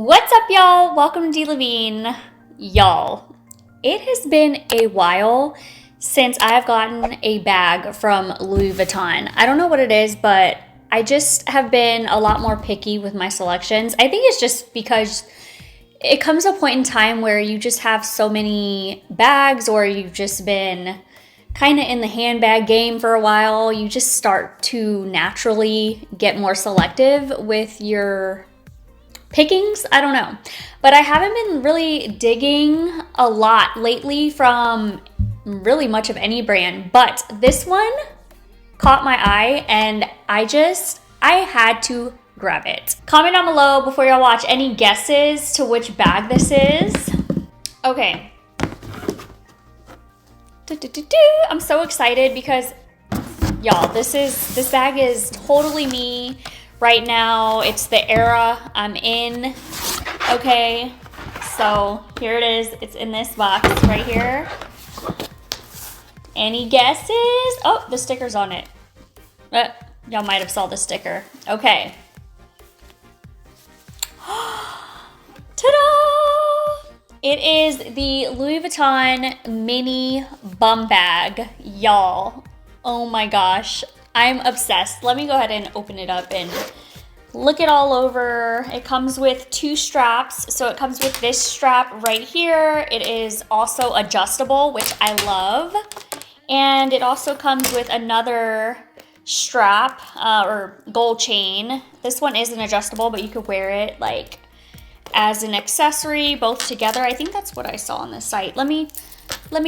What's up, y'all? Welcome to Dee LaVigne. Y'all, it has been a while since I've gotten a bag from Louis Vuitton. I don't know what it is, but I just have been a lot more picky with my selections. I think it's just because it comes to a point in time where you just have so many bags, or you've just been kind of in the handbag game for a while. You just start to naturally get more selective with your pickings. I don't know, but I haven't been really digging a lot lately from really much of any brand, but this one caught my eye and I had to grab it. Comment down below before y'all watch any guesses to which bag this is. Okay. I'm so excited because y'all, this bag is totally me right now. It's the era I'm in. Okay, so here it is. It's in this box right here. Any guesses? Oh, the sticker's on it. Y'all might have saw the sticker. Okay. Ta-da! It is the Louis Vuitton mini bum bag, y'all. Oh my gosh, I'm obsessed. Let me go ahead and open it up and look it all over. It comes with two straps. So it comes with this strap right here. It is also adjustable, which I love. And it also comes with another strap or gold chain. This one isn't adjustable, but you could wear it like as an accessory, both together. I think that's what I saw on the site. Let me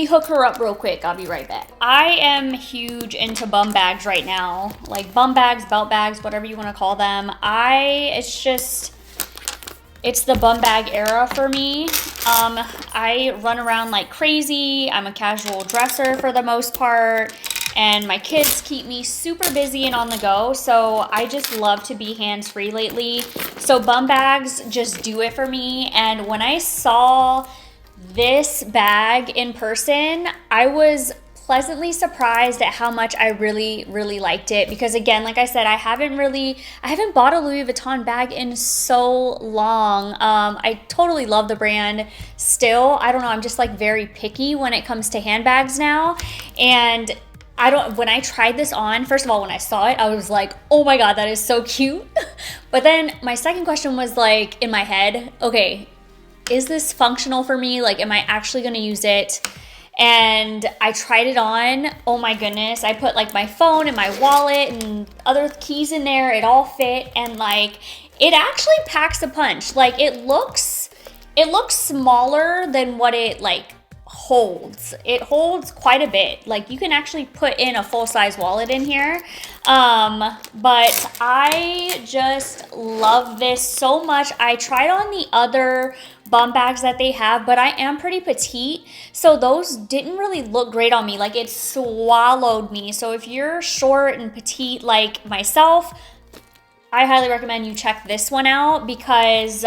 hook her up real quick. I'll be right back. I am huge into bum bags right now. Like bum bags, belt bags, whatever you want to call them. It's the bum bag era for me. I run around like crazy. I'm a casual dresser for the most part, and my kids keep me super busy and on the go. So I just love to be hands-free lately. So bum bags just do it for me. And when I saw this bag in person, I was pleasantly surprised at how much I really liked it, because again, like I said, I haven't bought a Louis Vuitton bag in so long. I totally love the brand still. I don't know, I'm just like very picky when it comes to handbags now. And when I tried this on, first of all, when I saw it, I was like, oh my God, that is so cute. But then my second question was like in my head, okay, is this functional for me? Like, am I actually gonna use it? And I tried it on. Oh my goodness. I put like my phone and my wallet and other keys in there. It all fit. And like, it actually packs a punch. Like it looks smaller than what it like holds. It holds quite a bit. Like you can actually put in a full-size wallet in here. But I just love this so much. I tried on the other bum bags that they have, but I am pretty petite, so those didn't really look great on me. Like it swallowed me. So if you're short and petite like myself, I highly recommend you check this one out, because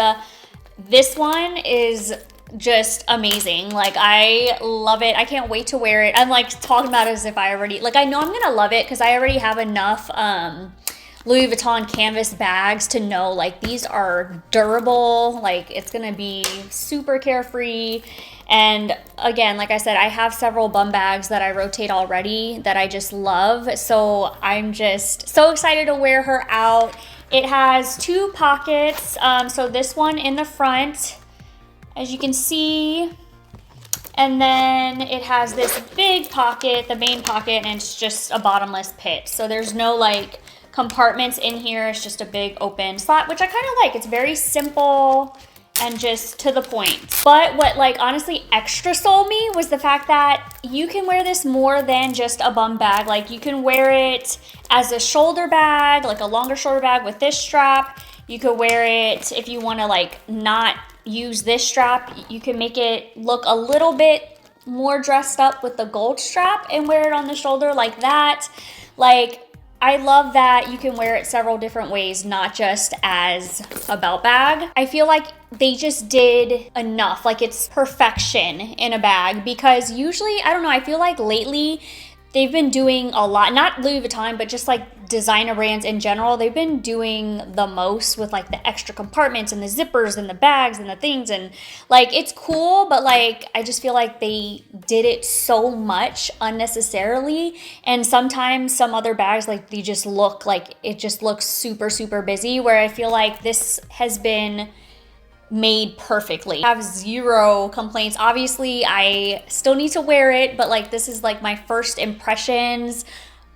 this one is just amazing. Like I love it. I can't wait to wear it. I'm like talking about it as if I already, like I know I'm gonna love it because I already have enough Louis Vuitton canvas bags to know like these are durable. Like it's gonna be super carefree. And again, like I said, I have several bum bags that I rotate already that I just love. So I'm just so excited to wear her out. It has two pockets. So this one in the front, as you can see, and then it has this big pocket, the main pocket, and it's just a bottomless pit. So there's no like compartments in here. It's just a big open slot, which I kind of like. It's very simple and just to the point. But what like honestly extra sold me was the fact that you can wear this more than just a bum bag. Like you can wear it as a shoulder bag, like a longer shoulder bag with this strap. You could wear it if you want to like not use this strap. You can make it look a little bit more dressed up with the gold strap and wear it on the shoulder like that. Like I love that you can wear it several different ways, not just as a belt bag. I feel like they just did enough. Like it's perfection in a bag, because usually, I don't know, I feel like lately they've been doing a lot, not Louis Vuitton, but just like designer brands in general. They've been doing the most with like the extra compartments and the zippers and the bags and the things. And like, it's cool, but like, I just feel like they did it so much unnecessarily. And sometimes some other bags, like they just look like, it just looks super, super busy, where I feel like this has been made perfectly. I have zero complaints. Obviously, I still need to wear it, but like this is like my first impressions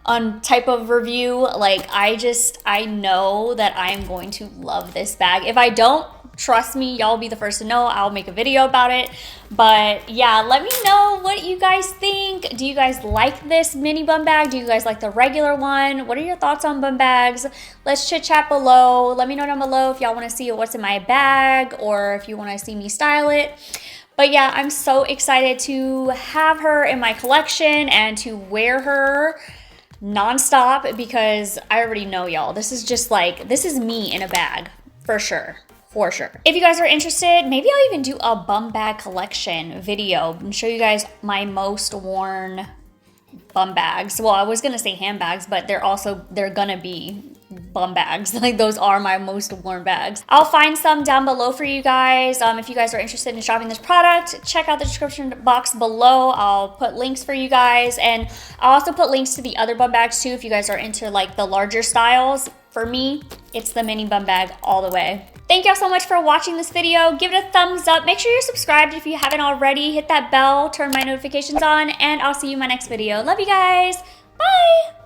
on type of review. Like I know that I'm going to love this bag. If I don't, trust me, y'all be the first to know. I'll make a video about it. But yeah, let me know what you guys think. Do you guys like this mini bum bag? Do you guys like the regular one? What are your thoughts on bum bags? Let's chit chat below. Let me know down below if y'all want to see what's in my bag, or if you want to see me style it. But yeah, I'm so excited to have her in my collection and to wear her nonstop, because I already know, y'all, this is just like, this is me in a bag for sure. For sure. If you guys are interested, maybe I'll even do a bum bag collection video and show you guys my most worn bum bags. Well, I was gonna say handbags, but they're gonna be bum bags. Like, those are my most worn bags. I'll find some down below for you guys. If you guys are interested in shopping this product, check out the description box below. I'll put links for you guys, and I'll also put links to the other bum bags too if you guys are into like the larger styles. For me, it's the mini bum bag all the way. Thank y'all so much for watching this video. Give it a thumbs up. Make sure you're subscribed if you haven't already. Hit that bell, turn my notifications on, and I'll see you in my next video. Love you guys. Bye.